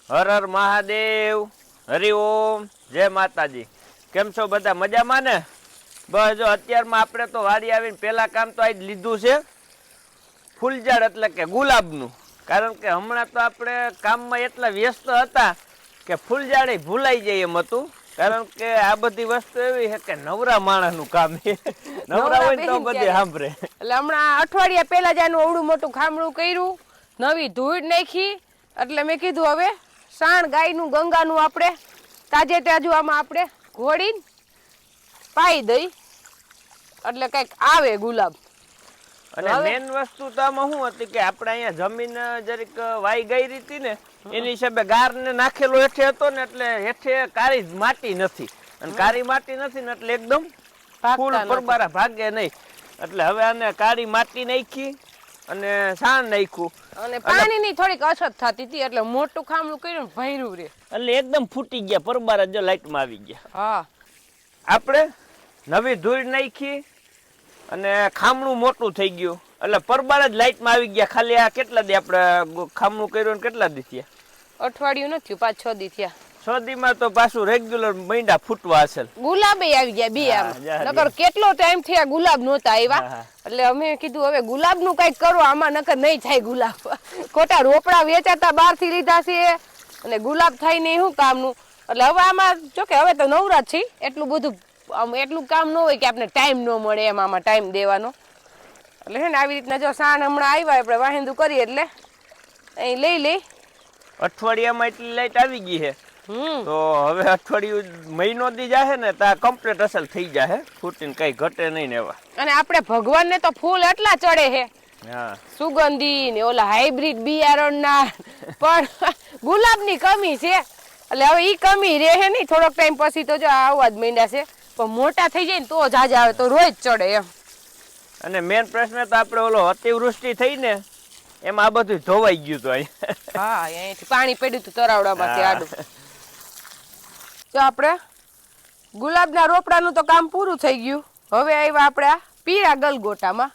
હર હર મહાદેવ, હરિઓમ, જય માતાજી। કેમ છો બધા મજામાં ને? બસ જો અત્યારમાં આપણે તો વાડી આવીને પહેલા કામ તો આજ લીધું છે ફૂલઝાડ એટલે કે ગુલાબનું। કારણ કે હમણાં તો આપણે કામમાં એટલા વ્યસ્ત હતા કે ફૂલઝાડે ભૂલાઈ જાય એમ હતું। કારણ કે આ બધી વસ્તુ એવી છે કે નવરા માણસનું કામ છે। નવરા હોય ને તો બધી સાંભળે। એટલે હમણાં અઠવાડિયા પહેલા જ આનું અવડું મોટું ખામણું કર્યું, નવી ધૂળ નાખી, એટલે મેં કીધું હવે સાણ ગાયનું ગંગાનું આપણે તાજે તાજું આમાં આપણે ઘોડીને પાઈ દઈ એટલે કંઈક આવે ગુલાબ। અને મેન વસ્તુ તો આમાં શું હતી કે આપણે અહીંયા જમીન જરીક વાઈ ગઈ હતી ને એની હિસાબે ગાર ને નાખેલો હેઠે હતો ને એટલે હેઠે કાળી માટી નથી, અને કાળી માટી નથી ને એટલે એકદમ ફૂલ પરબારા ભાગે નહીં। એટલે હવે આને કાળી માટી નાખી અને સાણ નાખ્યું અને પાણીની થોડીક અછત થતી હતી એટલે મોટું ખામણું કર્યું ભર્યું રે એટલે એકદમ ફૂટી ગયા પરબારા, જો લાઈટમાં આવી ગયા। હા, આપણે નવી ધૂળ નાખી અને ખામણું મોટું થઈ ગયું એટલે પરબાર જ લાઈટમાં આવી ગયા। ખાલી આ કેટલા દી આપણે ખામણું કર્યું ને કેટલા દી થયા? અઠવાડિયું નથી, 5-6 દી થયા। 6 દીમાં તો પાછું રેગ્યુલર મૈંડા ફૂટવા હશે। ગુલાબે આવી ગયા બે આમ, નકર કેટલો ટાઈમ થયા ગુલાબ નહોતા આવ્યા। એટલે અમે કીધું હવે ગુલાબ નું કઈક કરો આમાં, નકર નહીં થાય ગુલાબ। ખોટા રોપડા વેચાતા બહારથી લીધા છે અને ગુલાબ થાય નહીં શું કામનું। એટલે હવે આમાં જો કે હવે તો નવરા જ છે, એટલું બધું એટલું કામ ન હોય કે આપણે ટાઈમ ન મળે એમ આમાં ટાઈમ દેવાનો। એટલે છે ને આવી રીતના જો સાણ હમણાં આવ્યા આપણે વાહિંદુ કરીએ એટલે અહીં લઈ અઠવાડિયામાં એટલી લાઈટ આવી ગઈ છે તો હવે અઠવાડિયું મહિનો દી જાહે ને તો કમ્પ્લીટ અસલ થઈ જાહે, ફૂટીને કઈ ઘટે નહીં ને એવા। અને આપણે ભગવાનને તો ફૂલ એટલા ચડે છે, હા, સુગંધી ને ઓલા હાઇબ્રિડ બિયારણના, પણ ગુલાબની કમી છે। એટલે હવે ઈ કમી રહે નહીં, થોડોક ટાઈમ પછી તો જો આવવા જ માંડ્યા છે, પણ મોટા થઈ જાય ને તો જાજા આવે તો રોજ ચડે એમ। અને મેન પ્રશ્ન તો આપણે ઓલો અતિવૃષ્ટિ થઈ ને એમાં આ બધું ધોવાઈ ગયું હતું અહીંયા। હા, અહીંથી પાણી પડ્યું હતું તરાવડામાંથી આડું। તો આપણે ગુલાબના રોપડાનું તો કામ પૂરું થઈ ગયું, હવે આવ્યા આપણે આ પીળા ગલગોટામાં।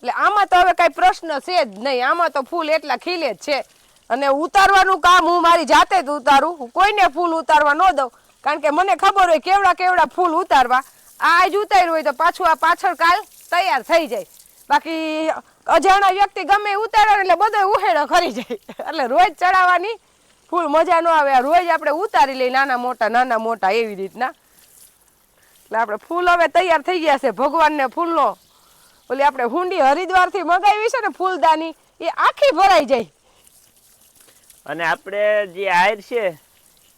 એટલે આમાં તો હવે કઈ પ્રશ્ન છે જ નહીં, આમાં તો ફૂલ એટલા ખીલે જ છે। અને ઉતારવાનું કામ હું મારી જાતે જ ઉતારું, હું કોઈને ફૂલ ઉતારવા ન દઉં, કારણ કે મને ખબર હોય કેવડા કેવડા ફૂલ ઉતારવા। આ આજ ઉતાર્યું હોય તો પાછું આ પાછળ કાલ તૈયાર થઈ જાય, બાકી અજાણા વ્યક્તિ ગમે ઉતારે એટલે બધો ઉહેડો ખરી જાય। એટલે રોજ ચડાવવાની ફૂલ મજા ન આવે, રોજ આપણે ઉતારી લઈ નાના મોટા એવી રીતના। એટલે આપણે ફૂલ હવે તૈયાર થઈ ગયા છે, ભગવાનને ફૂલનો ઓલી આપણે હુંડી હરિદ્વારથી મગાવી છે ને ફૂલદાની, એ આખી ભરાઈ જાય। અને આપણે જે આયર છે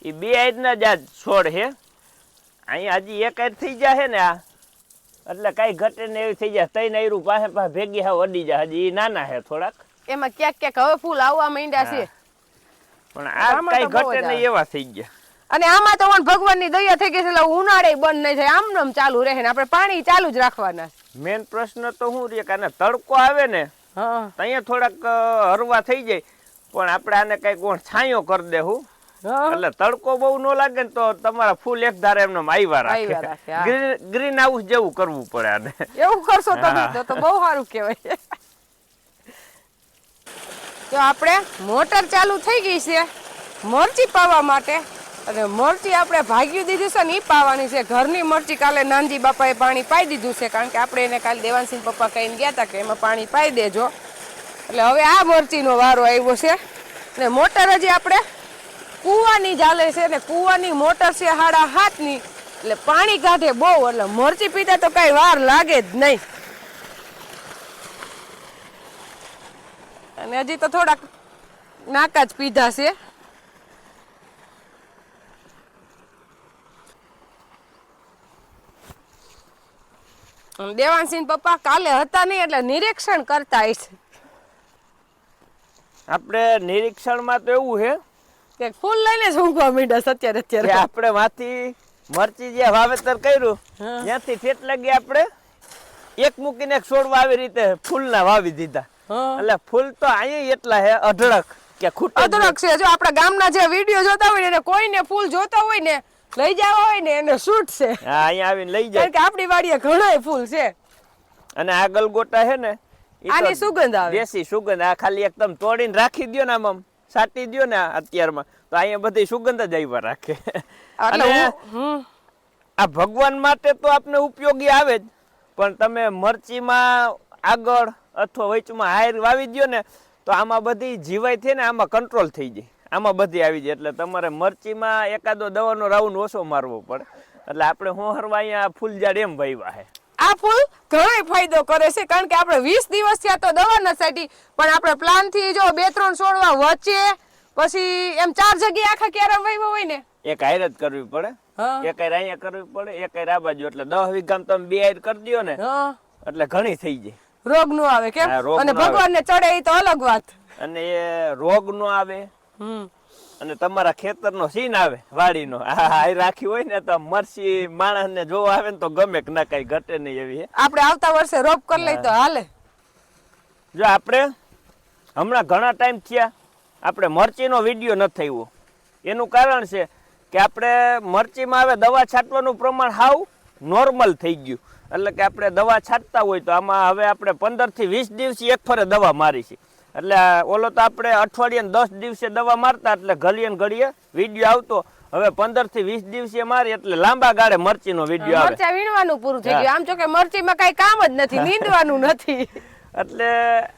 એ 2 આયરના જ આ છોડ છે, અહીંયા હજી 1 આયર થઈ જાય ને આ, એટલે કઈ ઘટે ને એવી થઈ જાય। 3 આયરું પાસે ભેગી હાવ અડી જાય, હજી નાના છે થોડાક, એમાં ક્યાંક હવે ફૂલ આવવા માંડ્યા છે, પણ આ કઈ ઘટે નહીં એવા થઈ ગયા। અને આમાં તો ભગવાનની દયા થઈ ગઈ છે, એટલે ઉનાળે બંધ નહીં થાય, આમ ચાલુ રહે ને આપણે પાણી ચાલુ જ રાખવાના। મેન પ્રશ્ન તો શું રે કે તડકો આવે ને અહીંયા થોડાક હરવા થઈ જાય, પણ આપણે આને કઈ કોણ છાંયો કરી દેવું એટલે તડકો બહુ ન લાગે ને તો તમારા ફૂલ એક ધારે એમને આવ્યા રાખે। ગ્રીન હાઉસ જેવું કરવું પડે આને। એવું કરશો તમે તો બહુ સારું કહેવાય। તો આપણે મોટર ચાલુ થઈ ગઈ છે મરચી પાવા માટે, અને મરચી આપણે ભાગ્યું દીધું છે ને એ પાવાની છે। ઘરની મરચી કાલે નાનજી બાપાએ પાણી પાઈ દીધું છે, કારણ કે આપણે એને કાલે દેવાનસિંહ પપ્પા કહીને ગયા હતા કે એમાં પાણી પાઈ દેજો। એટલે હવે આ મરચીનો વારો આવ્યો છે, ને મોટર હજી આપણે કૂવાની ચાલે છે, ને કૂવાની મોટર છે 7.5ની, એટલે પાણી કાઢે બહુ, એટલે મરચી પીતા તો કઈ વાર લાગે જ નહીં। અને હજી તો થોડાક નાકા જ પીધા છે। દેવાનસિંહ પપ્પા કાલે હતા નહીં એટલે નિરીક્ષણ કરતા હશે। આપણે નિરીક્ષણમાં તો એવું છે કે ફૂલ લઈને જ ઊંઘવા માંડ્યા અત્યારે આપણે માંથી મરચી જે વાવેતર કર્યું ત્યાંથી ઠેઠ લગી આપણે એક મૂકીને એક છોડવા આવી રીતે ફૂલના વાવી દીધા। એટલે ફૂલ તો અહીંયા એટલા છે અઢળક કે અઢળક છે। જો આપણા ગામના જે વિડીયો જોતા હોય ને કોઈને ફૂલ જોતા હોય ને લઈ જવા હોય ને એને શૂટ છે, અહીંયા આવીને લઈ જાય, કારણ કે આપણી વાડીએ ઘણા ફૂલ છે। અને આ ગલગોટા છે ને આની સુગંધ આવે, દેશી સુગંધ। આ ખાલી એકદમ તોડીને રાખી દયો ને આમ સાટી દ્યો ને અત્યારમાં તો અહીંયા બધી સુગંધ જ આવ્યા રાખે. એટલે આ ભગવાન માટે તો આપને ઉપયોગી આવે જ, પણ તમે મરચીમાં આગળ અથવા વચમાં હાયર વાવી દો ને તો આમાં બધી જીવાય છે ને આમાં કંટ્રોલ થઈ જાય, આમાં બધી આવી જાય. એટલે તમારે મરચીમાં એકાદો દવાનો રાઉન્ડ ઓછો મારવો પડે. એટલે આપણે હોહરવા અહીંયા ફૂલઝાડ એમ વાવ્યા છે. આ ફૂલ ઘણો ફાયદો કરે છે, કારણ કે આપણે 20 દિવસ થયા તો દવા ન છાંટી, પણ આપણે પ્લાન થી જો 2-3 છોડવા વચ્ચે પછી એમ 4 જગ્યાએ આખા ક્યારા વાવ્યા હોય ને એક હાયર જ કરવી પડે, એક હાયર અહીંયા કરવી પડે, એક હાયર આ બાજુ. એટલે 10 વીઘામાં તમે 2 હાયર કરી દો ને એટલે ઘણી થઈ જાય. રોગ નો આવે કેમ, અને ભગવાન ને ચડે એ તો અલગ વાત. અને એ રોગ નો આવે અને તમારા ખેતરનો સીન આવે વાડીનો આ રાખી હોય ને તો મરસી માણસને જોવા આવે ને તો ગમે કે ના કઈ ઘટે નહીં એવી. આપણે આવતા વર્ષે રોપ કરી લઈ તો હાલે. જો આપણે હમણાં ઘણા ટાઈમ થયા આપણે મરચીનો વિડીયો ન થયો. એનું કારણ છે કે આપણે મરચીમાં હવે દવા છાંટવાનું પ્રમાણ હાવ નોર્મલ થઈ ગયું. એટલે કે આપણે દવા છાંટતા હોય તો આમાં હવે આપણે 15 થી 20 દિવસે એક ફરે દવા મારી છે. એટલે ઓલો તો આપણે અઠવાડિયે 10 દિવસે દવા મારતા એટલે ઘડીએ ને ઘડીએ વિડીયો આવતો. હવે 15 થી 20 દિવસે મારી એટલે લાંબા ગાળે મરચીનો વિડીયો આવે. મરચા વીણવાનું પૂરું થઈ ગયું. આમ જો કે મરચીમાં કઈ કામ જ નથી, નીંદવાનું નથી. એટલે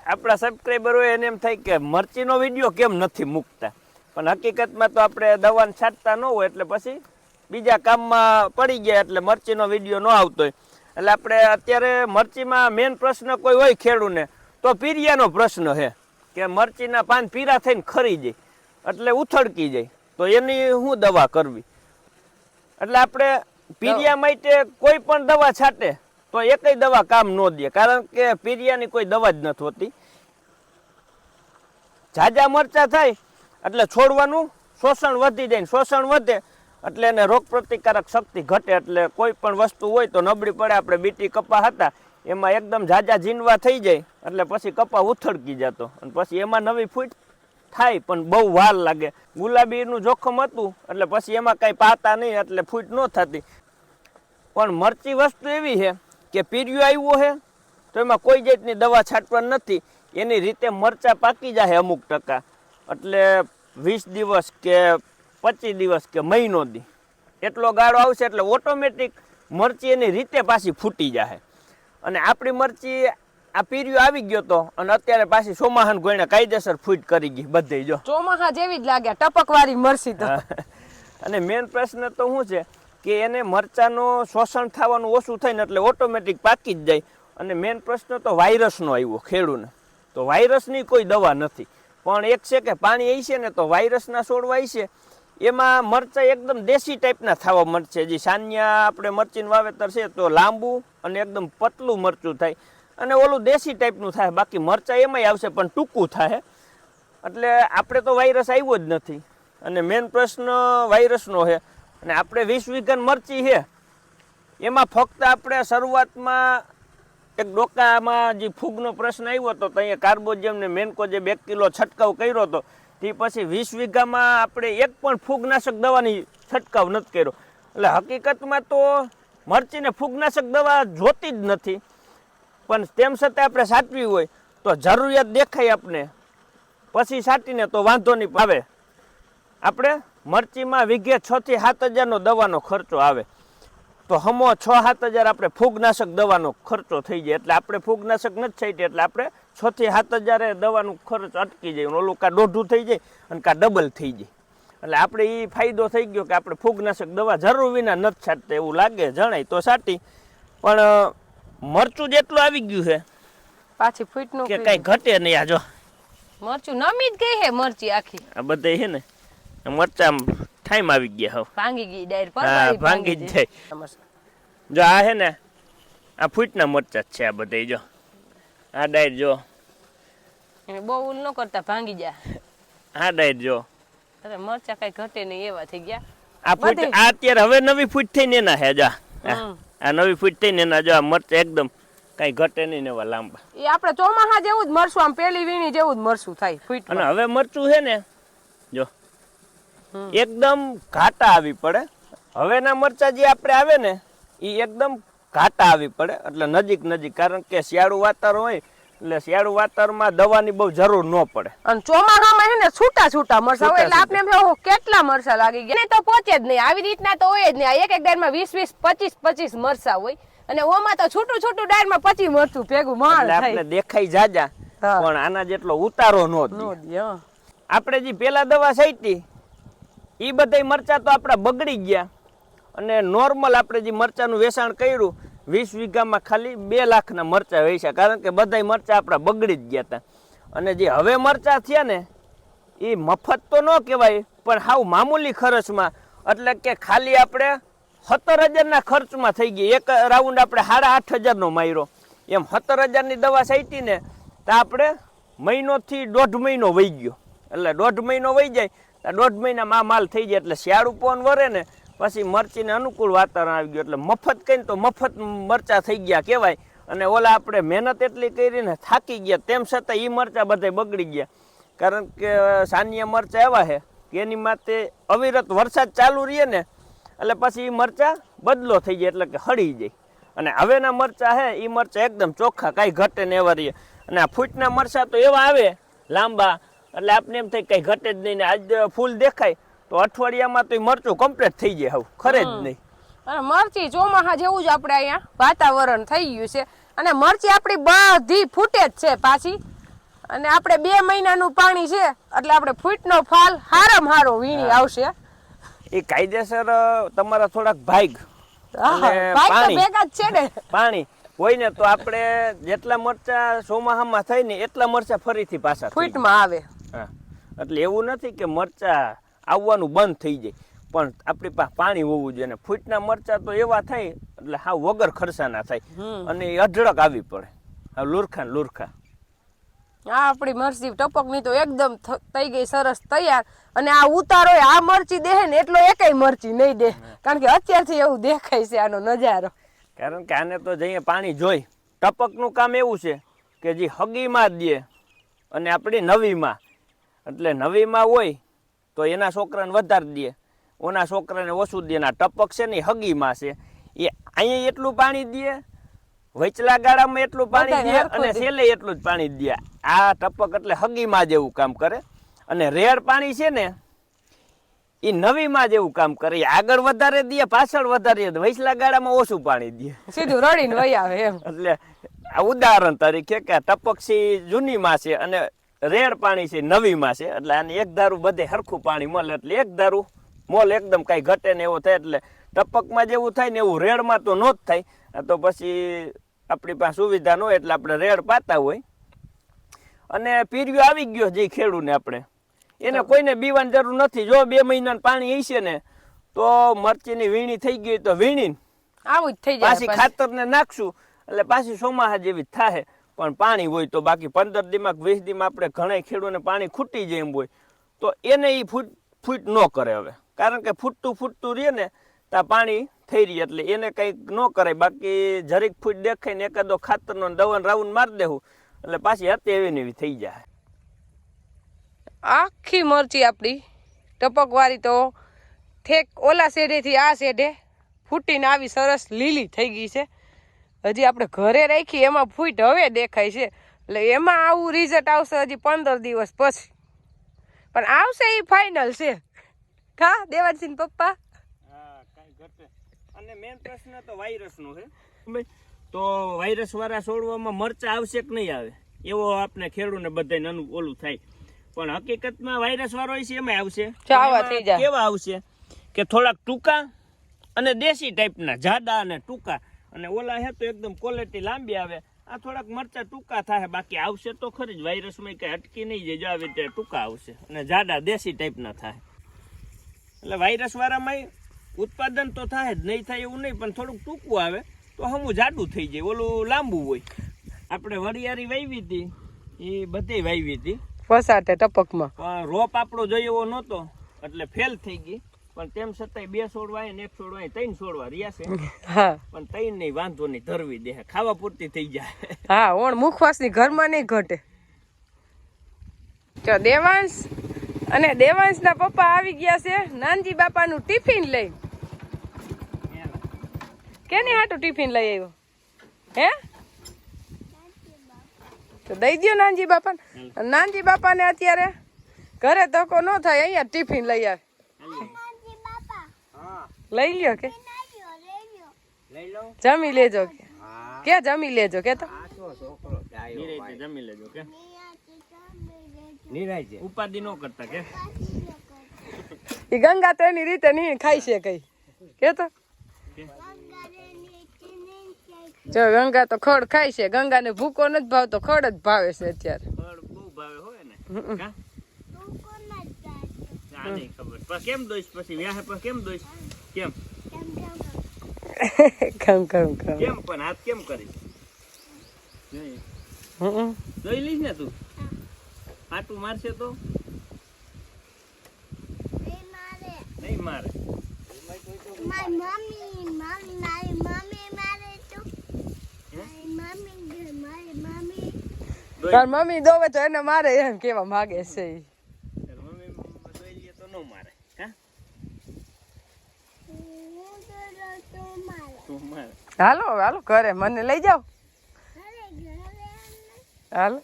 આપણા સબસ્ક્રાઇબરો એને એમ થાય કે મરચીનો વિડીયો કેમ નથી મૂકતા, પણ હકીકતમાં તો આપણે દવાને છાંટતા ન હોય એટલે પછી બીજા કામમાં પડી ગયા એટલે મરચીનો વિડીયો ન આવતો હોય. એટલે આપણે અત્યારે મરચીમાં મેઇન પ્રશ્ન કોઈ હોય ખેડૂને તો પીરિયાનો પ્રશ્ન છે કે મરચીના પાન પીરા થઈને ખરી જાય એટલે ઉથડકી જાય, તો એની શું દવા કરવી. એટલે આપણે પીરિયા માટે કોઈ પણ દવા છાંટે તો એકય દવા કામ ન દે, કારણ કે પીરિયાની કોઈ દવા જ નથી હોતી. ઝાઝા મરચા થાય એટલે છોડવાનું શોષણ વધી જાય, શોષણ વધે એટલે એને રોગ પ્રતિકારક શક્તિ ઘટે. એટલે કોઈ પણ વસ્તુ હોય તો નબળી પડે. આપણે બીટી કપા હતા એમાં એકદમ ઝાઝા ઝીંડવા થઈ જાય એટલે પછી કપા ઉથડકી જતો અને પછી એમાં નવી ફૂટ થાય પણ બહુ વાર લાગે. ગુલાબીનું જોખમ હતું એટલે પછી એમાં કાંઈ પાતા નહીં એટલે ફૂટ ન થતી. પણ મરચી વસ્તુ એવી છે કે પીરિયો આવ્યો છે તો એમાં કોઈ જાતની દવા છાંટવાની નથી. એની રીતે મરચા પાકી જાય અમુક ટકા, એટલે 20 દિવસ કે 25 દિવસ કે મહિનો દી એટલો ગાળો આવશે એટલે ઓટોમેટિક મરચી એની રીતે પાછી ફૂટી જાય. અને આપણી મરચી આ પીરિયો આવી ગયો તો અને અત્યારે પાછી ચોમાહાન ગોયણે કાયદેસર ફૂટ કરી ગઈ બધે. જો ચોમાહા જેવી જ લાગે ટપક વાળી મરચી તો. અને મેઇન પ્રશ્ન તો શું છે કે એને મરચાનું શોષણ થવાનું ઓછું થઈને એટલે ઓટોમેટિક પાકી જ જાય. અને મેઇન પ્રશ્ન તો વાયરસનો આવ્યો ખેડૂને, તો વાયરસની કોઈ દવા નથી. પણ એક છે કે પાણી આવી છે ને તો વાયરસના છોડવા આવી છે એમાં મરચાં એકદમ દેશી ટાઈપના થવા મળશે. જે સાન્યા આપણે મરચીનું વાવેતર છે તો લાંબુ અને એકદમ પતલું મરચું થાય અને ઓલું દેશી ટાઈપનું થાય. બાકી મરચાં એમાંય આવશે પણ ટૂંકું થાય. એટલે આપણે તો વાયરસ આવ્યો જ નથી અને મેઇન પ્રશ્ન વાયરસનો છે. અને આપણે 20 વીઘા મરચી છે એમાં ફક્ત આપણે શરૂઆતમાં એક ડોકામાં જે ફૂગનો પ્રશ્ન આવ્યો હતો તો અહીંયા કાર્બોજિયમ ને મેન્કો જે 2 કિલો છંટકાવ કર્યો હતો તે પછી 20 વીઘામાં આપણે એક પણ ફૂગનાશક દવાની છંટકાવ નથી કર્યો. એટલે હકીકતમાં તો મરચીને ફૂગનાશક દવા જોતી જ નથી, પણ તેમ છતાં આપણે સાચવી હોય તો જરૂરિયાત દેખાય આપણે પછી સાટીને તો વાંધો નહીં આવે. આપણે મરચીમાં વીઘે 6 થી 7 હજારનો દવાનો ખર્ચો આવે તો હમો 6-7 હજાર આપણે ફૂગનાશક દવાનો ખર્ચો થઈ જાય. એટલે આપણે ફૂગનાશક નથી છાંટીએ એટલે આપણે 6 થી 7 હજાર દવાનું ખર્ચ અટકી જાય. ઓલું કાં દોઢું થઈ જાય અને કાં ડબલ થઈ જાય. એટલે આપણે એ ફાયદો થઈ ગયો કે આપણે ફૂગનાશક દવા જરૂર વિના નથી છાંટતા. એવું લાગે જણાય તો છાંટી, પણ મરચું જેટલું આવી ગયું છે પાછી ફૂટનું કે કઈ ઘટે નહીં. આ જો મરચું નમી જ ગઈ હે મરચી આખી. આ બધા છે ને મરચા ટાઈમ આવી ગયા હવે ભાંગી ગઈ ડાયર પર. હા ભાંગી જ જાય. જો આ હે ને આ ફૂટના મરચા જ છે આ બધા. જો આ ડાયર જો એને બહુ ન કરતા ભાંગી જાય. આ ડાયર જો અરે મરચા કઈ ઘટે નહીં એવા થઈ ગયા. આ ફૂટ આ અત્યારે હવે નવી ફૂટ થઈને એના હે. જા આ નવી ફૂટ થઈને એના જો આ મરચા એકદમ કઈ ઘટે નહીં એવા લાંબા. એ આપણે ચોમાહા જેવું જ મરસું, આમ પેલી વીણી જેવું જ મરસું થાય ફૂટ. અને હવે મરચું છે ને જો એકદમ ઘાટા આવી પડે. હવેના મરચા જે આપણે આવે ને એ એકદમ ઘાટા આવી પડે એટલે નજીક નજીક, કારણ કે શિયાળુ વાતાવરણ હોય એટલે શિયાળુ વાતાવરણમાં દવાની બહુ જરૂર ન પડે. અને ચોમાસામાં છે ને છૂટા છૂટા મરચા હોય એટલે આપણે એમ થાય, ઓહો, કેટલા મરચા લાગી ગયા. એને તો પહોંચે જ નહીં, આવી રીતના તો હોય જ નહીં. એક એક ડાળમાં 20 25 મરચા હોય અને ઓમાં તો છૂટું છૂટું ડાળમાં 25 મરચું ભેગું માળ એટલે થાય. આપણે દેખાઈ જાજા પણ આના જેટલો ઉતારો નો દે. આપણે જે પેલા દવા છાંટી ઈ બધાય મરચા તો આપણા બગડી ગયા અને નોર્મલ આપણે જે મરચાનું વેચાણ કર્યું 20 વીઘામાં ખાલી 2 લાખના મરચા વેચ્યા, કારણ કે બધાય મરચા આપણા બગડી જ ગયા હતા. અને જે હવે મરચા થયા ને એ મફત તો ન કહેવાય પણ હાવ મામૂલી ખર્ચમાં, એટલે કે ખાલી આપણે 17,000ના ખર્ચમાં થઈ ગઈ. એક રાઉન્ડ આપણે 8,500નો માર્યો, એમ 17,000ની દવા છાંટી ને તો આપણે મહિનોથી 1.5 મહિનો વહી ગયો. એટલે 1.5 મહિનો વહી જાય તો 1.5 મહિનામાં માલ થઈ જાય. એટલે શિયાળુ પવન વરે ને પછી મરચીને અનુકૂળ વાતાવરણ આવી ગયું એટલે મફત કહીને તો મફત મરચા થઈ ગયા કહેવાય. અને ઓલા આપણે મહેનત એટલી કરીને થાકી ગયા, તેમ છતાં એ મરચા બધા બગડી ગયા. કારણ કે સાનિયા મરચા એવા છે કે એની માટે અવિરત વરસાદ ચાલુ રહીએ ને એટલે પછી એ મરચા બદલો થઈ જાય, એટલે કે હળી જાય. અને હવેના મરચા છે એ મરચા એકદમ ચોખ્ખા, કાંઈ ઘટે ને એવા રહીએ. અને આ ફૂટના મરચા તો એવા આવે લાંબા, એટલે આપણે એમ થાય કંઈ ઘટે જ નહીં. ને આજ ફૂલ દેખાય તો અઠવાડિયામાં તો એ મરચું કમ્પ્લીટ થઈ જાય, હવે ખરે જ નહીં. અને મરચી ચોમાસા જેવું જ આપણે અહીંયા વાતાવરણ થઈ ગયું છે. અને મરચી આપણી બધી ફૂટે જ છે પાછી. અને આપણે 2 મહિનાનું પાણી છે એટલે આપણે ફૂટનો ફાલ હારામાં હારો વીણી આવશે. એ કાયદેસર તમારા થોડાક ભાગ પાણી હોય ને તો આપણે જેટલા મરચા ચોમાસામાં થાય ને એટલા મરચા ફરીથી પાછા ફૂટમાં આવે. હા, એટલે એવું નથી કે મરચા આવવાનું બંધ થઈ જાય, પણ આપણી પાસે પાણી હોવું જોઈએ. ને ફૂટના મરચા તો એવા થાય એટલે હા વગર ખર્ચાના થાય અને એ અઢળક આવી પડે, હા લુરખા ને લુરખા. આ આપણી મરચી ટપકની તો એકદમ થઈ ગઈ સરસ તૈયાર. અને આ ઉતારો આ મરચી દે ને એટલો એકેય મરચી નહીં દે, કારણ કે અત્યારથી એવું દેખાય છે આનો નજારો. કારણ કે આને તો જઈએ પાણી જોઈ. ટપકનું કામ એવું છે કે જે હગીમાં દે અને આપણી નવીમાં, એટલે નવીમાં હોય તો એના છોકરાને વધારે દે, ઓના છોકરાને ઓછું દે. ના ટપક છે ને હગીમાં છે, એ અહીંયા એટલું પાણી દે, વચલા ગાળામાં એટલું પાણી દે અને છેલ્લે એટલું જ પાણી દે. આ ટપક એટલે હગીમાં જેવું કામ કરે. અને રેડ પાણી છે ને એ નવીમાં જેવું કામ કરે, આગળ વધારે દે પાછળ વધારે દે, વચલા ગાળામાં ઓછું પાણી દે, સીધું રડીને વહી આવે એમ. એટલે આ ઉદાહરણ તરીકે કે ટપક છે જૂનીમાં છે અને રેડ પાણી છે નવીમાં છે. એટલે આને એક ધારું બધે હરખું પાણી મળે, એટલે એક ધારું મોલ એકદમ કાંઈ ઘટે ને એવો થાય. એટલે ટપકમાં જેવું થાય ને એવું રેડમાં તો નો જ થાય. તો પછી આપણી પાસે સુવિધા ન હોય એટલે આપણે રેડ પાતા હોય. અને પીરિયો આવી ગયો જે ખેડૂને આપણે એને કોઈને બીવાની જરૂર નથી. જો 2 મહિનાનું પાણી હશે ને તો મરચીની વીણી થઈ ગઈ તો વીણીને આવું જ થઈ જાય, પાછી ખાતરને નાખશું એટલે પાછી ચોમાસા જેવી જ થાય. પણ પાણી હોય તો બાકી 15 દીમાં 20 દીમાં આપણે ઘણા ખેડૂને પાણી ખૂટી જાય એમ હોય તો એને એ ફૂટ ન કરે હવે, કારણ કે ફૂટતું રહે ને ત્યાં પાણી થઈ રહી એટલે એને કંઈક ન કરાય. બાકી જરીક ફૂટ દેખાય ને એકાદો ખાતરનો દવાનો રાઉન્ડ મારી દેવું એટલે પાછી હતી એવી ને એવી થઈ જાય. આખી મરચી આપણી ટપકવાળી તો ઠેક ઓલા શેઢેથી આ શેઢે ફૂટીને આવી સરસ લીલી થઈ ગઈ છે. હજી આપણે ઘરે રાખી એમાં ફૂટ હવે દેખાય છે, એટલે એમાં આવું રિઝલ્ટ આવશે હજી 15 દિવસ પછી, પણ આવશે એ ફાઇનલ છે. કા દેવાનસિંહ પપ્પા? હા, કાંઈ ઘટે. અને મેઇન પ્રશ્ન તો વાયરસનો છે. તો વાયરસ વાળા છોડવામાં મરચા આવશે કે નહીં આવે એવો આપણે ખેડૂને બધાને ઓલું થાય. પણ હકીકતમાં વાયરસ વાળો છે એમાં આવશે. કેવા આવશે કે થોડાક ટૂંકા અને દેશી ટાઈપના, જાડા અને ટૂંકા. અને ઓલા હે તો એકદમ ક્વોલિટી લાંબી આવે. આ થોડાક મરચા ટૂંકા થાય, બાકી આવશે તો ખરી જ. વાયરસમાં કઈ અટકી નહીં જાય, જો આવી રીતે ટૂંકા આવશે અને જાડા દેશી ટાઈપના થાય. એટલે વાયરસ વાળામાં ઉત્પાદન તો થાય જ, નહીં થાય એવું નહીં, પણ થોડુંક ટૂંકું આવે તો હમું જાડું થઈ જાય, ઓલું લાંબુ હોય. આપણે વરિયાળી વાવી હતી એ બધે વાવી હતી ફસાટે ટપકમાં, પણ રોપ આપણો જોઈએ એવો નહોતો એટલે ફેલ થઈ ગઈ. પણ તેમ છતાંય 2 છોડવા ને 1 છોડવા 3 છોડવા રહ્યા છે. પણ 3 નહીં વાંધો નહીં, ધરવી દે, ખાવા પૂરતી થઈ જાય. હા, ઓણ મુખવાસની ઘરમાં નહીં ઘટે. તો દેવાંશ અને દેવાંશના પપ્પા આવી ગયા છે નાનજી બાપાનું ટિફિન લઈ. કેની હાટું ટિફિન લઈ આવ્યો હે? તો દઈ દ્યો નાનજી બાપાને. નાનજી બાપાને અત્યારે ઘરે ધક્કો ન થાય, અહીંયા ટિફિન લઈ આવે. લઈ લ્યો કે લઈ લો. જમી લેજો કે હા. કે જમી લેજો કે તો આ તો છોકરો ડાયો નિરાંતે ભાઈ. જમી લેજો કે નિરાય છે. ઉપાધિ ન કરતા કે એ ગંગા તો એની રીતે નહીં ખાઈ છે કઈ કે તો જો ગંગા તો ખડ ખાય છે. ગંગાને ભૂકો નથી ભાવતો, ખડ જ ભાવે છે અત્યારે. ફળ બહુ ભાવે હોય ને કા આ નહીં ખબર પણ કેમ દોઈશ પછી વ્યાહે પર કેમ દોઈશ કેમ ખમ ખમ ખમ કેમ પણ હાથ કેમ કરીશ જોઈએ. જોઈ લઈશ ને તું આટું મારશે તો નહીં મારે તાર મમ્મી દોવે તો એને મારે એમ કેવા માંગે છે ઈ. તાર મમ્મી દોઈ લે તો ન મારે હા તું મારે હાલો હાલો ઘરે મને લઈ જાઓ હાલો.